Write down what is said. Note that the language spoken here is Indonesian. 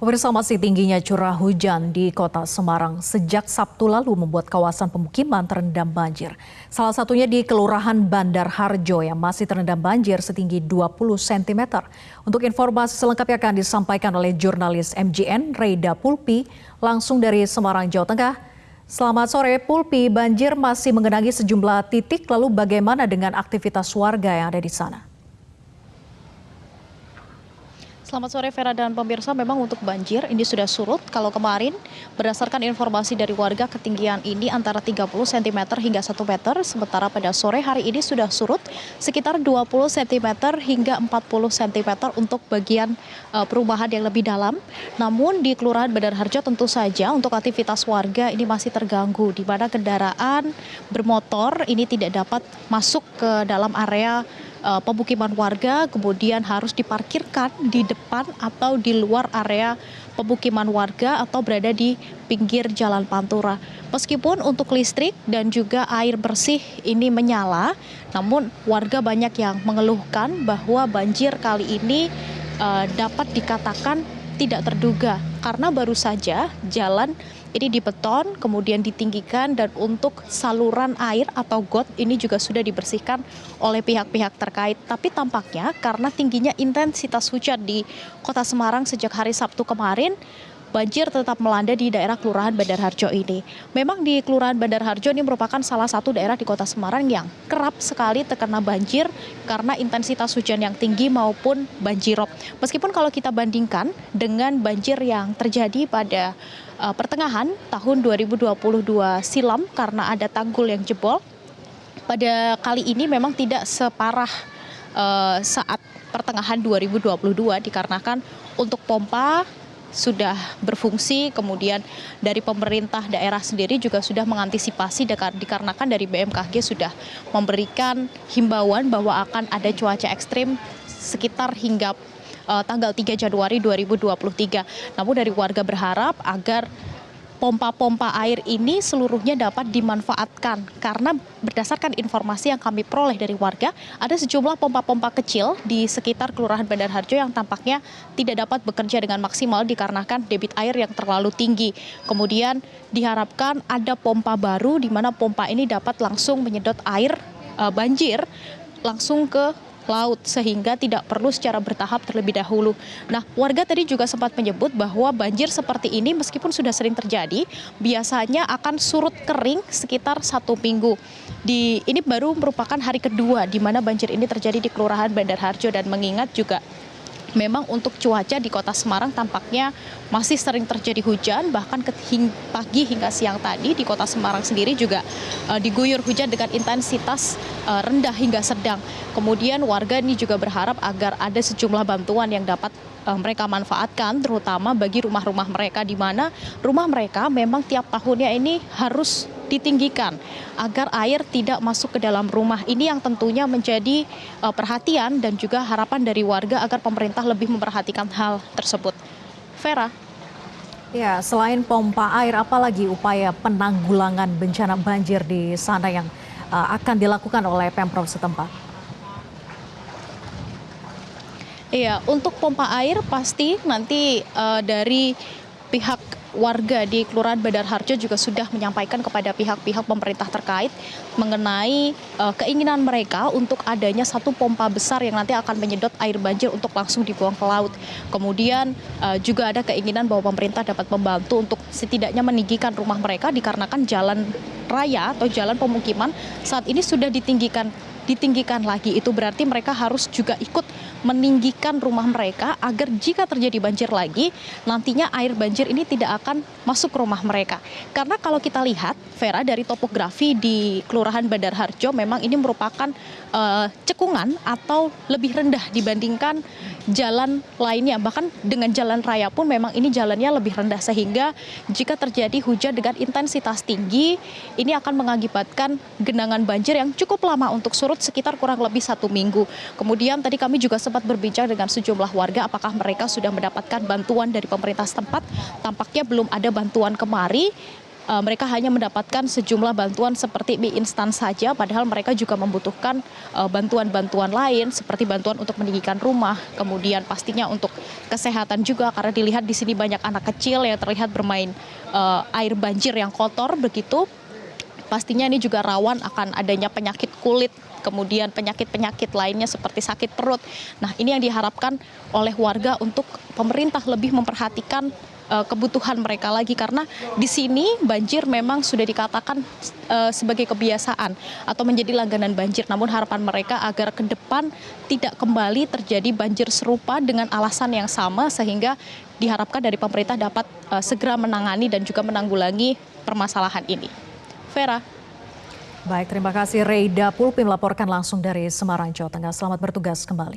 Pemirsa, masih tingginya curah hujan di kota Semarang sejak Sabtu lalu membuat kawasan pemukiman terendam banjir. Salah satunya di Kelurahan Bandar Harjo yang masih terendam banjir setinggi 20 cm. Untuk informasi selengkapnya akan disampaikan oleh jurnalis MJN Reida Pulpi langsung dari Semarang, Jawa Tengah. Selamat sore Pulpi, banjir masih mengenangi sejumlah titik, lalu bagaimana dengan aktivitas warga yang ada di sana? Selamat sore Vera dan pemirsa, memang untuk banjir ini sudah surut. Kalau kemarin berdasarkan informasi dari warga ketinggian ini antara 30 cm hingga 1 meter, sementara pada sore hari ini sudah surut sekitar 20 cm hingga 40 cm untuk bagian perumahan yang lebih dalam. Namun di Kelurahan Bandar Harjo tentu saja untuk aktivitas warga ini masih terganggu, di mana kendaraan bermotor ini tidak dapat masuk ke dalam area pemukiman warga, kemudian harus diparkirkan di depan atau di luar area pemukiman warga atau berada di pinggir jalan Pantura. Meskipun untuk listrik dan juga air bersih ini menyala, namun warga banyak yang mengeluhkan bahwa banjir kali ini dapat dikatakan tidak terduga karena baru saja jalan ini dibeton, kemudian ditinggikan, dan untuk saluran air atau got ini juga sudah dibersihkan oleh pihak-pihak terkait. Tapi tampaknya karena tingginya intensitas hujan di kota Semarang sejak hari Sabtu kemarin, banjir tetap melanda di daerah Kelurahan Bandar Harjo ini. Memang di Kelurahan Bandar Harjo ini merupakan salah satu daerah di kota Semarang yang kerap sekali terkena banjir karena intensitas hujan yang tinggi maupun banjirop. Meskipun kalau kita bandingkan dengan banjir yang terjadi pada pertengahan tahun 2022 silam karena ada tanggul yang jebol, pada kali ini memang tidak separah saat pertengahan 2022 dikarenakan untuk pompa sudah berfungsi, kemudian dari pemerintah daerah sendiri juga sudah mengantisipasi dikarenakan dari BMKG sudah memberikan himbauan bahwa akan ada cuaca ekstrim sekitar hingga tanggal 3 Januari 2023. Namun dari warga berharap agar pompa-pompa air ini seluruhnya dapat dimanfaatkan karena berdasarkan informasi yang kami peroleh dari warga, ada sejumlah pompa-pompa kecil di sekitar Kelurahan Bandar Harjo yang tampaknya tidak dapat bekerja dengan maksimal dikarenakan debit air yang terlalu tinggi. Kemudian diharapkan ada pompa baru di mana pompa ini dapat langsung menyedot air banjir langsung ke laut sehingga tidak perlu secara bertahap terlebih dahulu. Nah, warga tadi juga sempat menyebut bahwa banjir seperti ini meskipun sudah sering terjadi, biasanya akan surut kering sekitar 1 minggu. Ini baru merupakan hari kedua di mana banjir ini terjadi di Kelurahan Bandar Harjo, dan mengingat juga memang untuk cuaca di kota Semarang tampaknya masih sering terjadi hujan, bahkan pagi hingga siang tadi di kota Semarang sendiri juga diguyur hujan dengan intensitas rendah hingga sedang. Kemudian warga ini juga berharap agar ada sejumlah bantuan yang dapat mereka manfaatkan, terutama bagi rumah-rumah mereka, di mana rumah mereka memang tiap tahunnya ini harus ditinggikan agar air tidak masuk ke dalam rumah. Ini yang tentunya menjadi perhatian dan juga harapan dari warga agar pemerintah lebih memperhatikan hal tersebut. Vera. Ya, selain pompa air, apalagi upaya penanggulangan bencana banjir di sana yang akan dilakukan oleh Pemprov setempat? Iya, untuk pompa air pasti nanti dari pihak warga di Kelurahan Bandar Harjo juga sudah menyampaikan kepada pihak-pihak pemerintah terkait mengenai keinginan mereka untuk adanya satu pompa besar yang nanti akan menyedot air banjir untuk langsung dibuang ke laut. Kemudian juga ada keinginan bahwa pemerintah dapat membantu untuk setidaknya meninggikan rumah mereka dikarenakan jalan raya atau jalan pemukiman saat ini sudah ditinggikan lagi. Itu berarti mereka harus juga ikut meninggikan rumah mereka agar jika terjadi banjir lagi, nantinya air banjir ini tidak akan masuk ke rumah mereka. Karena kalau kita lihat, Vera, dari topografi di Kelurahan Bandar Harjo memang ini merupakan cekungan atau lebih rendah dibandingkan jalan lainnya. Bahkan dengan jalan raya pun memang ini jalannya lebih rendah, sehingga jika terjadi hujan dengan intensitas tinggi, ini akan mengakibatkan genangan banjir yang cukup lama untuk surut sekitar kurang lebih 1 minggu. Kemudian tadi kami juga sempat berbincang dengan sejumlah warga apakah mereka sudah mendapatkan bantuan dari pemerintah setempat. Tampaknya belum ada bantuan kemari. mereka hanya mendapatkan sejumlah bantuan seperti mie instan saja, padahal mereka juga membutuhkan bantuan-bantuan lain seperti bantuan untuk meninggikan rumah, kemudian pastinya untuk kesehatan juga karena dilihat di sini banyak anak kecil yang terlihat bermain air banjir yang kotor begitu. Pastinya ini juga rawan akan adanya penyakit kulit, kemudian penyakit-penyakit lainnya seperti sakit perut. Nah, ini yang diharapkan oleh warga untuk pemerintah lebih memperhatikan kebutuhan mereka lagi karena di sini banjir memang sudah dikatakan sebagai kebiasaan atau menjadi langganan banjir. Namun harapan mereka agar ke depan tidak kembali terjadi banjir serupa dengan alasan yang sama sehingga diharapkan dari pemerintah dapat segera menangani dan juga menanggulangi permasalahan ini. Vera. Baik, terima kasih Reida Pulpi melaporkan langsung dari Semarang, Jawa Tengah. Selamat bertugas kembali.